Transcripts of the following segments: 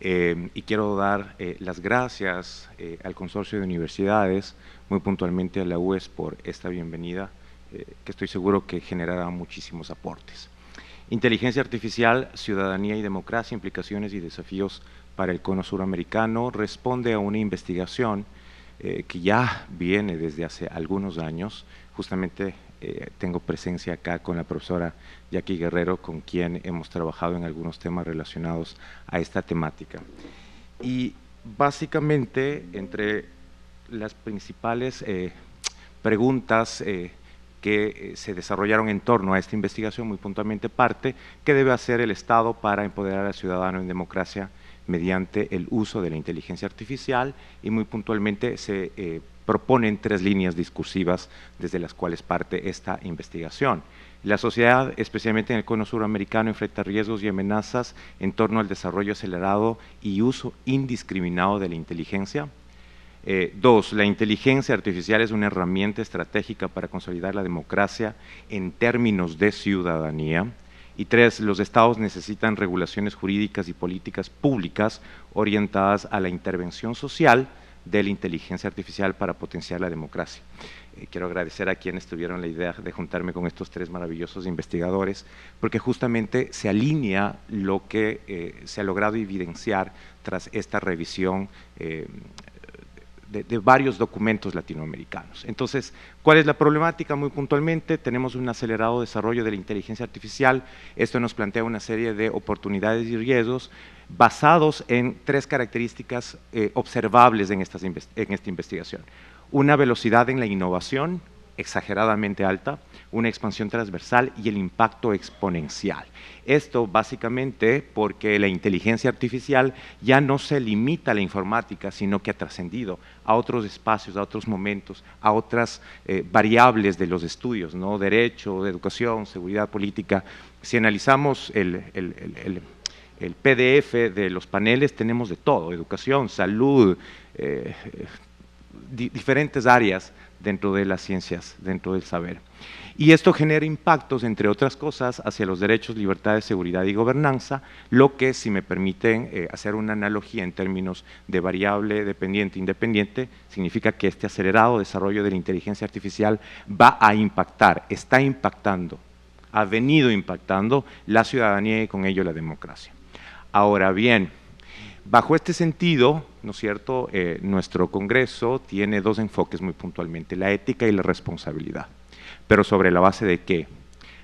y quiero dar las gracias al Consorcio de Universidades, muy puntualmente a la UES por esta bienvenida, que estoy seguro que generará muchísimos aportes. Inteligencia artificial, ciudadanía y democracia, implicaciones y desafíos para el cono suramericano, responde a una investigación que ya viene desde hace algunos años. Justamente tengo presencia acá con la profesora Jackie Guerrero, con quien hemos trabajado en algunos temas relacionados a esta temática. Y básicamente, entre las principales preguntas que se desarrollaron en torno a esta investigación, muy puntualmente parte, ¿qué debe hacer el Estado para empoderar al ciudadano en democracia mediante el uso de la inteligencia artificial? Y muy puntualmente se proponen 3 líneas discursivas desde las cuales parte esta investigación. La sociedad, especialmente en el cono suramericano, enfrenta riesgos y amenazas en torno al desarrollo acelerado y uso indiscriminado de la inteligencia. 2, la inteligencia artificial es una herramienta estratégica para consolidar la democracia en términos de ciudadanía. Y 3, los estados necesitan regulaciones jurídicas y políticas públicas orientadas a la intervención social de la inteligencia artificial para potenciar la democracia. Quiero agradecer a quienes tuvieron la idea de juntarme con estos 3 maravillosos investigadores, porque justamente se alinea lo que se ha logrado evidenciar tras esta revisión de varios documentos latinoamericanos. Entonces, ¿cuál es la problemática? Muy puntualmente, tenemos un acelerado desarrollo de la inteligencia artificial. Esto nos plantea una serie de oportunidades y riesgos basados en 3 características observables en esta investigación. Una velocidad en la innovación exageradamente alta, una expansión transversal y el impacto exponencial. Esto básicamente porque la inteligencia artificial ya no se limita a la informática, sino que ha trascendido a otros espacios, a otros momentos, a otras variables de los estudios, ¿no? Derecho, educación, seguridad política. Si analizamos el PDF de los paneles, tenemos de todo: educación, salud, diferentes áreas dentro de las ciencias, dentro del saber. Y esto genera impactos, entre otras cosas, hacia los derechos, libertades, seguridad y gobernanza, lo que, si me permiten hacer una analogía en términos de variable dependiente e independiente, significa que este acelerado desarrollo de la inteligencia artificial va a impactar, está impactando, ha venido impactando la ciudadanía y con ello la democracia. Ahora bien, bajo este sentido, ¿no es cierto?, nuestro Congreso tiene 2 enfoques muy puntualmente: la ética y la responsabilidad. ¿Pero sobre la base de qué?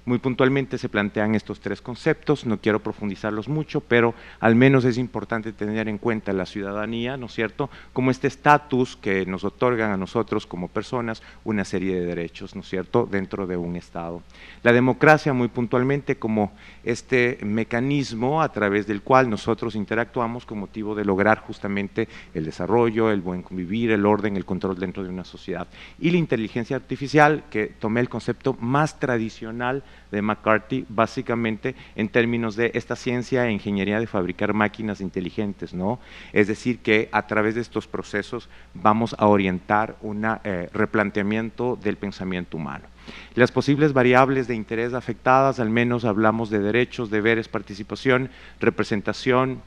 Muy puntualmente se plantean estos 3 conceptos, no quiero profundizarlos mucho, pero al menos es importante tener en cuenta la ciudadanía, ¿no es cierto?, como este estatus que nos otorgan a nosotros como personas una serie de derechos, ¿no es cierto?, dentro de un Estado. La democracia, muy puntualmente, como este mecanismo a través del cual nosotros interactuamos con motivo de lograr justamente el desarrollo, el buen convivir, el orden, el control dentro de una sociedad. Y la inteligencia artificial, que tomé el concepto más tradicional de McCarthy, básicamente en términos de esta ciencia e ingeniería de fabricar máquinas inteligentes, ¿no? Es decir, que a través de estos procesos vamos a orientar un replanteamiento del pensamiento humano. Las posibles variables de interés afectadas, al menos hablamos de derechos, deberes, participación, representación,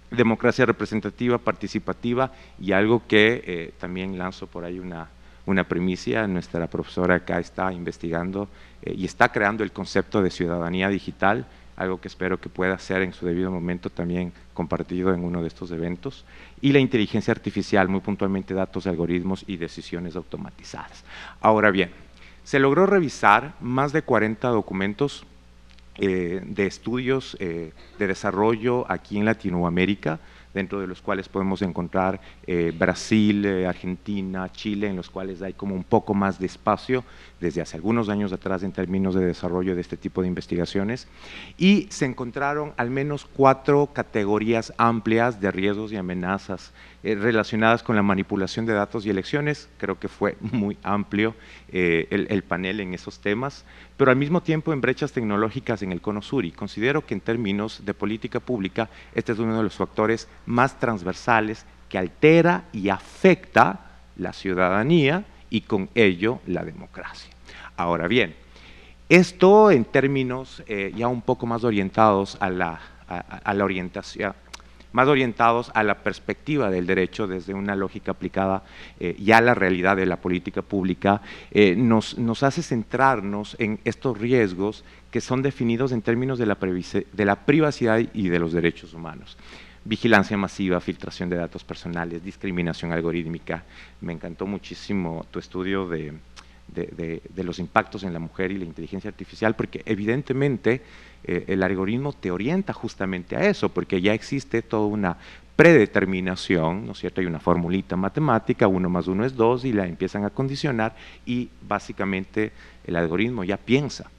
democracia representativa, participativa, y algo que también lanzo por ahí una primicia: nuestra profesora acá está investigando y está creando el concepto de ciudadanía digital, algo que espero que pueda ser en su debido momento también compartido en uno de estos eventos. Y la inteligencia artificial, muy puntualmente datos, algoritmos y decisiones automatizadas. Ahora bien, se logró revisar más de 40 documentos de estudios de desarrollo aquí en Latinoamérica, dentro de los cuales podemos encontrar Brasil, Argentina, Chile, en los cuales hay como un poco más de espacio desde hace algunos años atrás en términos de desarrollo de este tipo de investigaciones, y se encontraron al menos 4 categorías amplias de riesgos y amenazas relacionadas con la manipulación de datos y elecciones. Creo que fue muy amplio el panel en esos temas, pero al mismo tiempo en brechas tecnológicas en el cono sur, y considero que en términos de política pública este es uno de los factores más transversales que altera y afecta la ciudadanía y con ello la democracia. Ahora bien, esto en términos ya un poco más orientados a la orientación, más orientados a la perspectiva del derecho desde una lógica aplicada ya a la realidad de la política pública, nos hace centrarnos en estos riesgos que son definidos en términos de la privacidad y de los derechos humanos. Vigilancia masiva, filtración de datos personales, discriminación algorítmica. Me encantó muchísimo tu estudio de los impactos en la mujer y la inteligencia artificial, porque evidentemente el algoritmo te orienta justamente a eso, porque ya existe toda una predeterminación, ¿no es cierto? Hay una formulita matemática, 1 más 1 es 2, y la empiezan a condicionar, y básicamente el algoritmo ya piensa.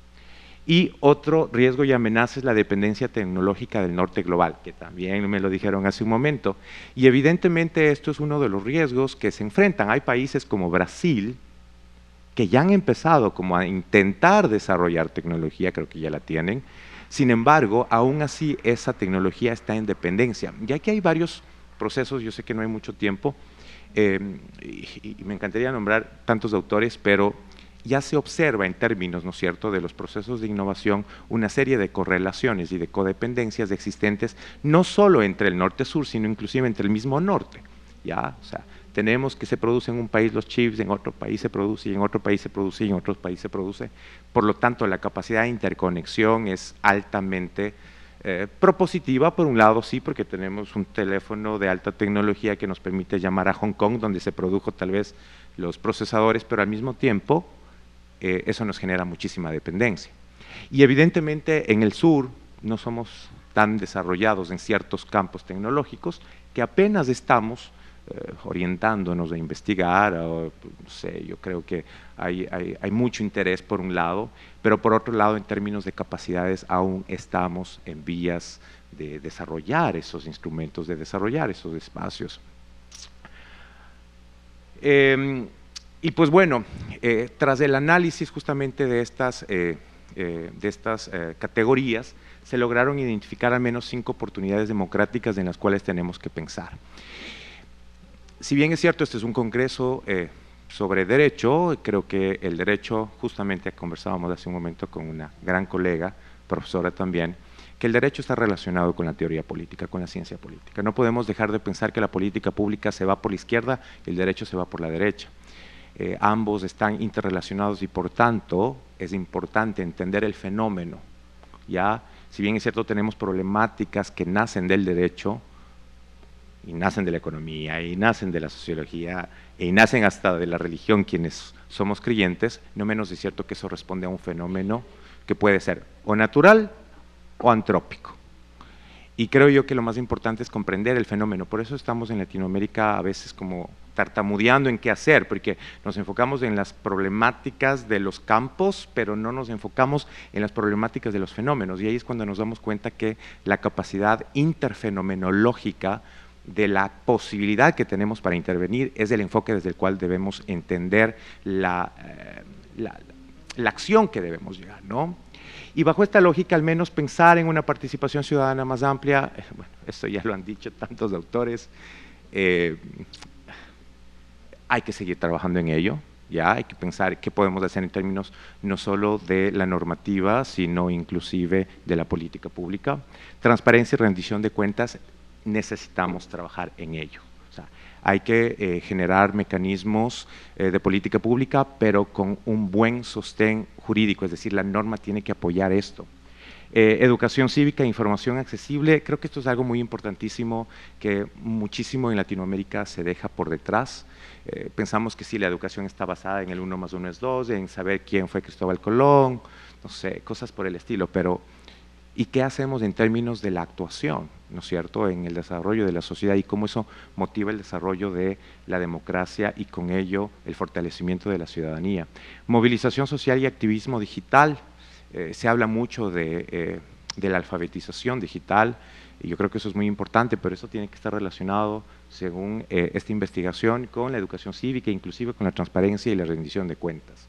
Y otro riesgo y amenaza es la dependencia tecnológica del norte global, que también me lo dijeron hace un momento. Y evidentemente esto es uno de los riesgos que se enfrentan. Hay países como Brasil, que ya han empezado como a intentar desarrollar tecnología, creo que ya la tienen. Sin embargo, aún así esa tecnología está en dependencia. Ya que hay varios procesos, yo sé que no hay mucho tiempo, y me encantaría nombrar tantos autores, pero ya se observa en términos, ¿no es cierto?, de los procesos de innovación, una serie de correlaciones y de codependencias existentes, no solo entre el norte-sur, sino inclusive entre el mismo norte, ¿ya? O sea, tenemos que se produce en un país los chips, en otro país se produce, y en otro país se produce, y en otro país se produce. Por lo tanto, la capacidad de interconexión es altamente propositiva, por un lado sí, porque tenemos un teléfono de alta tecnología que nos permite llamar a Hong Kong, donde se produjo tal vez los procesadores, pero al mismo tiempo eso nos genera muchísima dependencia. Y evidentemente en el sur no somos tan desarrollados en ciertos campos tecnológicos que apenas estamos orientándonos a investigar, o, no sé, yo creo que hay mucho interés por un lado, pero por otro lado en términos de capacidades aún estamos en vías de desarrollar esos instrumentos, de desarrollar esos espacios. Y pues bueno, tras el análisis justamente de estas categorías, se lograron identificar al menos 5 oportunidades democráticas en las cuales tenemos que pensar. Si bien es cierto, este es un congreso sobre derecho, creo que el derecho, justamente conversábamos hace un momento con una gran colega, profesora también, que el derecho está relacionado con la teoría política, con la ciencia política. No podemos dejar de pensar que la política pública se va por la izquierda y el derecho se va por la derecha. Ambos están interrelacionados y por tanto es importante entender el fenómeno. ¿Ya? Si bien es cierto, tenemos problemáticas que nacen del derecho, y nacen de la economía, y nacen de la sociología, y nacen hasta de la religión quienes somos creyentes, no menos es cierto que eso responde a un fenómeno que puede ser o natural o antrópico. Y creo yo que lo más importante es comprender el fenómeno, por eso estamos en Latinoamérica a veces como tartamudeando en qué hacer, porque nos enfocamos en las problemáticas de los campos, pero no nos enfocamos en las problemáticas de los fenómenos, y ahí es cuando nos damos cuenta que la capacidad interfenomenológica de la posibilidad que tenemos para intervenir es el enfoque desde el cual debemos entender la acción que debemos llegar, ¿no? Y bajo esta lógica, al menos pensar en una participación ciudadana más amplia, bueno, esto ya lo han dicho tantos autores, hay que seguir trabajando en ello, ya hay que pensar qué podemos hacer en términos no solo de la normativa, sino inclusive de la política pública. Transparencia y rendición de cuentas, necesitamos trabajar en ello. O sea, hay que generar mecanismos de política pública, pero con un buen sostén jurídico, es decir, la norma tiene que apoyar esto. Educación cívica, información accesible, creo que esto es algo muy importantísimo que muchísimo en Latinoamérica se deja por detrás. Pensamos que sí, la educación está basada en el 1 más 1 es 2, en saber quién fue Cristóbal Colón, no sé, cosas por el estilo, pero ¿y qué hacemos en términos de la actuación, ¿no es cierto?, en el desarrollo de la sociedad y cómo eso motiva el desarrollo de la democracia y con ello el fortalecimiento de la ciudadanía? Movilización social y activismo digital, se habla mucho de la alfabetización digital, y yo creo que eso es muy importante, pero eso tiene que estar relacionado, según esta investigación, con la educación cívica, inclusive con la transparencia y la rendición de cuentas.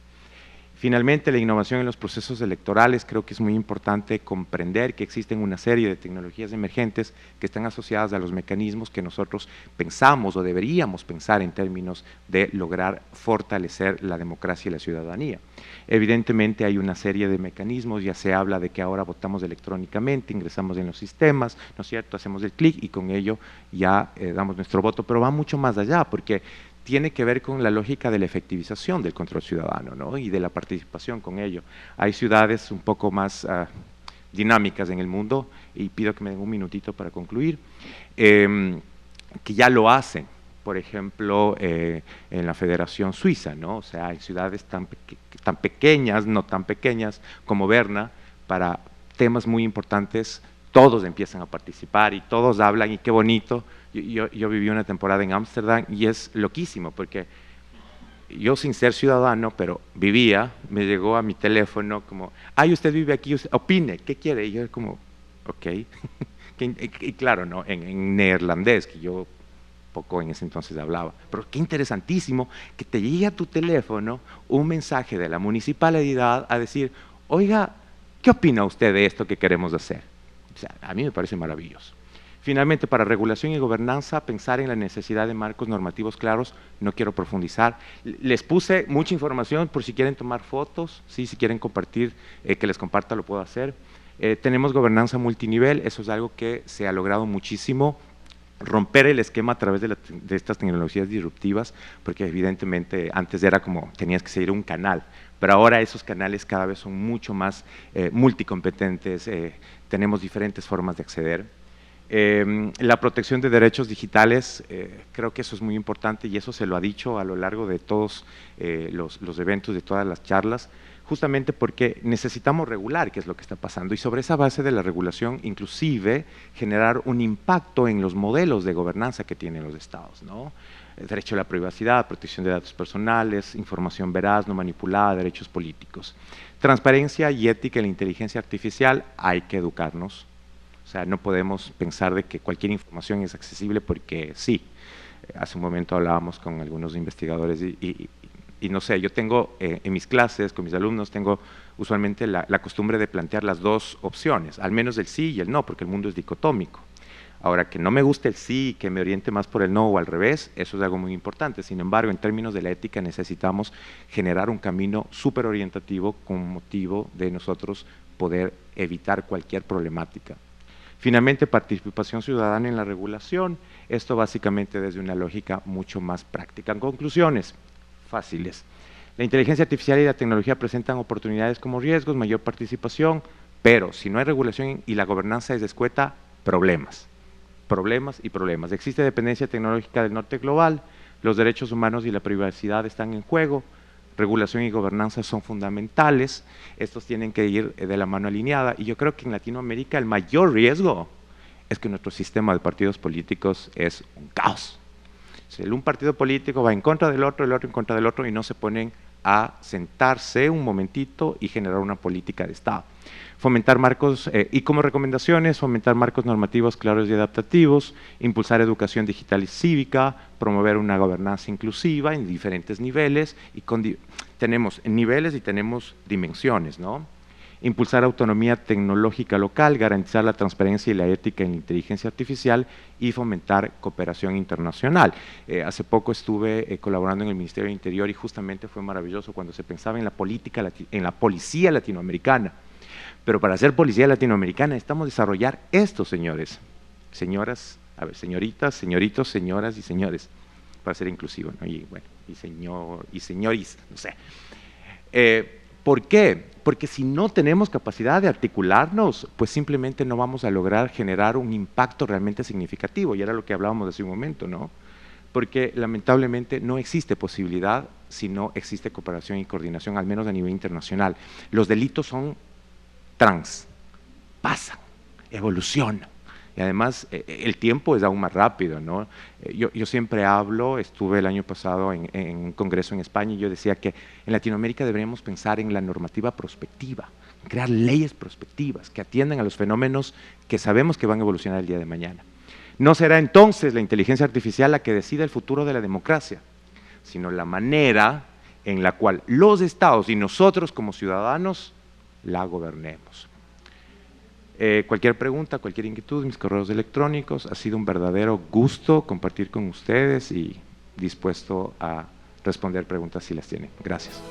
Finalmente, la innovación en los procesos electorales. Creo que es muy importante comprender que existen una serie de tecnologías emergentes que están asociadas a los mecanismos que nosotros pensamos o deberíamos pensar en términos de lograr fortalecer la democracia y la ciudadanía. Evidentemente hay una serie de mecanismos, ya se habla de que ahora votamos electrónicamente, ingresamos en los sistemas, ¿no es cierto?, hacemos el clic y con ello ya damos nuestro voto, pero va mucho más allá, porque tiene que ver con la lógica de la efectivización del control ciudadano, ¿no?, y de la participación con ello. Hay ciudades un poco más dinámicas en el mundo, y pido que me den un minutito para concluir, que ya lo hacen. Por ejemplo, en la Federación Suiza, ¿no? O sea, hay ciudades tan pequeñas, no tan pequeñas, como Berna, para temas muy importantes, todos empiezan a participar y todos hablan, y qué bonito. Yo viví una temporada en Ámsterdam y es loquísimo, porque yo, sin ser ciudadano, pero vivía, me llegó a mi teléfono como, ay, usted vive aquí, usted, opine, ¿qué quiere? Y yo como, ok. Y claro, ¿no?, en neerlandés, que yo poco en ese entonces hablaba, pero qué interesantísimo que te llegue a tu teléfono un mensaje de la municipalidad a decir, oiga, ¿qué opina usted de esto que queremos hacer? O sea, a mí me parece maravilloso. Finalmente, para regulación y gobernanza, pensar en la necesidad de marcos normativos claros. No quiero profundizar. Les puse mucha información por si quieren tomar fotos, ¿sí? Si quieren compartir, que les comparta, lo puedo hacer. Tenemos gobernanza multinivel, eso es algo que se ha logrado muchísimo. Romper el esquema a través de estas tecnologías disruptivas, porque evidentemente antes era como tenías que seguir un canal, pero ahora esos canales cada vez son mucho más multicompetentes, tenemos diferentes formas de acceder. La protección de derechos digitales, creo que eso es muy importante, y eso se lo ha dicho a lo largo de todos los eventos, de todas las charlas, justamente porque necesitamos regular qué es lo que está pasando, y sobre esa base de la regulación, inclusive, generar un impacto en los modelos de gobernanza que tienen los estados, ¿no? El derecho a la privacidad, protección de datos personales, información veraz, no manipulada, derechos políticos. Transparencia y ética en la inteligencia artificial, hay que educarnos. O sea, no podemos pensar de que cualquier información es accesible porque sí. Hace un momento hablábamos con algunos investigadores y no sé, yo tengo en mis clases, con mis alumnos, tengo usualmente la costumbre de plantear las dos opciones, al menos el sí y el no, porque el mundo es dicotómico. Ahora, que no me guste el sí, que me oriente más por el no o al revés, eso es algo muy importante. Sin embargo, en términos de la ética necesitamos generar un camino súper orientativo con motivo de nosotros poder evitar cualquier problemática. Finalmente, participación ciudadana en la regulación, esto básicamente desde una lógica mucho más práctica. En conclusiones fáciles, la inteligencia artificial y la tecnología presentan oportunidades como riesgos, mayor participación, pero si no hay regulación y la gobernanza es escueta, problemas y problemas. Existe dependencia tecnológica del norte global, los derechos humanos y la privacidad están en juego, regulación y gobernanza son fundamentales, estos tienen que ir de la mano alineada, y yo creo que en Latinoamérica el mayor riesgo es que nuestro sistema de partidos políticos es un caos. Si un partido político va en contra del otro, el otro en contra del otro, y no se ponen a sentarse un momentito y generar una política de Estado. Fomentar marcos, y como recomendaciones, fomentar marcos normativos claros y adaptativos, impulsar educación digital y cívica, promover una gobernanza inclusiva en diferentes niveles, y tenemos niveles y tenemos dimensiones, ¿no? Impulsar autonomía tecnológica local, garantizar la transparencia y la ética en la inteligencia artificial y fomentar cooperación internacional. Hace poco estuve colaborando en el Ministerio del Interior y justamente fue maravilloso cuando se pensaba en la política, en la policía latinoamericana. Pero para ser policía latinoamericana necesitamos desarrollar esto, señores, señoras, a ver, señoritas, señoritos, señoras y señores, para ser inclusivo, ¿no? Y bueno, y señor, y señoris, no sé. ¿Por qué? Porque si no tenemos capacidad de articularnos, pues simplemente no vamos a lograr generar un impacto realmente significativo, y era lo que hablábamos hace un momento, ¿no? Porque lamentablemente no existe posibilidad si no existe cooperación y coordinación, al menos a nivel internacional. Los delitos son pasan, evolucionan. Y además el tiempo es aún más rápido, ¿no? Yo siempre hablo, estuve el año pasado en un congreso en España y yo decía que en Latinoamérica deberíamos pensar en la normativa prospectiva, crear leyes prospectivas que atiendan a los fenómenos que sabemos que van a evolucionar el día de mañana. No será entonces la inteligencia artificial la que decida el futuro de la democracia, sino la manera en la cual los estados y nosotros como ciudadanos la gobernemos. Cualquier pregunta, cualquier inquietud, mis correos electrónicos, ha sido un verdadero gusto compartir con ustedes y dispuesto a responder preguntas si las tienen. Gracias.